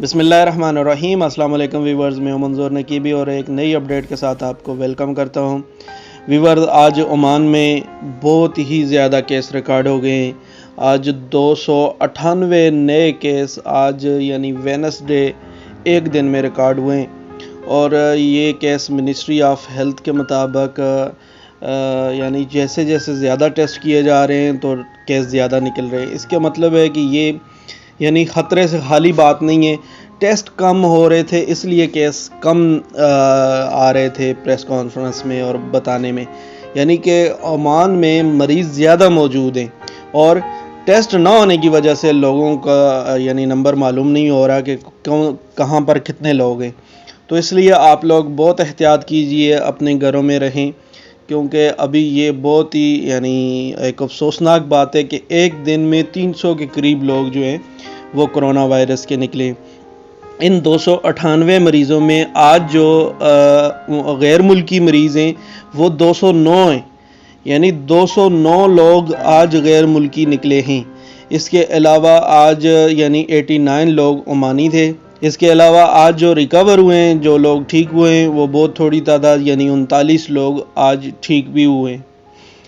बिस्मिल्लाहिर्रहमानिर्रहीम। अस्सलाम वालेकुम वीवर्स, मैं मंजूर नकीबी और एक नई अपडेट के साथ आपको वेलकम करता हूं। वीवर्स, आज ओमान में बहुत ही ज़्यादा केस रिकॉर्ड हो गए हैं। आज 298 नए केस आज यानी वेडनेसडे एक दिन में रिकॉर्ड हुए हैं और ये केस मिनिस्ट्री ऑफ हेल्थ के मुताबिक यानी जैसे जैसे ज़्यादा टेस्ट किए जा रहे हैं तो केस ज़्यादा निकल रहे हैं। इसका मतलब है कि ये यानी ख़तरे से खाली बात नहीं है। टेस्ट कम हो रहे थे इसलिए केस कम आ रहे थे प्रेस कॉन्फ्रेंस में और बताने में, यानी कि ओमान में मरीज़ ज़्यादा मौजूद हैं और टेस्ट ना होने की वजह से लोगों का यानी नंबर मालूम नहीं हो रहा कि कहाँ पर कितने लोग हैं। तो इसलिए आप लोग बहुत एहतियात कीजिए, अपने घरों में रहें, क्योंकि अभी ये बहुत ही यानी एक अफसोसनाक बात है कि एक दिन में 300 के करीब लोग जो हैं वो कोरोना वायरस के निकले। इन 298 मरीज़ों में आज जो गैर मुल्की मरीज़ हैं वो 209 हैं, यानी 209 लोग आज गैर मुल्की निकले हैं। इसके अलावा आज यानी 89 लोग ओमानी थे। इसके अलावा आज जो रिकवर हुए हैं, जो लोग ठीक हुए हैं, वो बहुत थोड़ी तादाद यानी 39 लोग आज ठीक भी हुए हैं।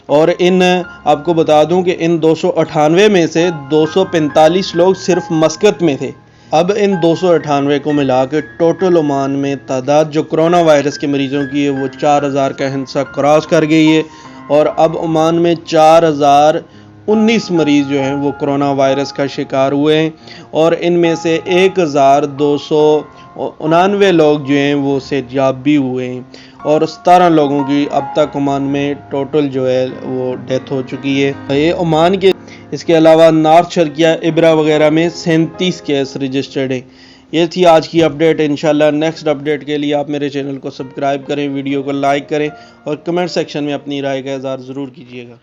और आपको बता दूं कि इन 298 में से 245 लोग सिर्फ मस्कत में थे। अब इन 298 को मिला के टोटल ओमान में तादाद जो कोरोना वायरस के मरीज़ों की है वो 4000 का हिस्सा क्रॉस कर गई है और अब ओमान में 4019 मरीज़ जो हैं वो कोरोना वायरस का शिकार हुए हैं और इनमें से 1299 लोग जो हैं वो सेहतयाब भी हुए हैं और 17 लोगों की अब तक ओमान में टोटल जो है वो डेथ हो चुकी है। ये ओमान के इसके अलावा नॉर्थ शर्किया, इब्रा वगैरह में 37 केस रजिस्टर्ड हैं। ये थी आज की अपडेट। इंशाल्लाह नेक्स्ट अपडेट के लिए आप मेरे चैनल को सब्सक्राइब करें, वीडियो को लाइक करें और कमेंट सेक्शन में अपनी राय का इज़हार ज़रूर कीजिएगा।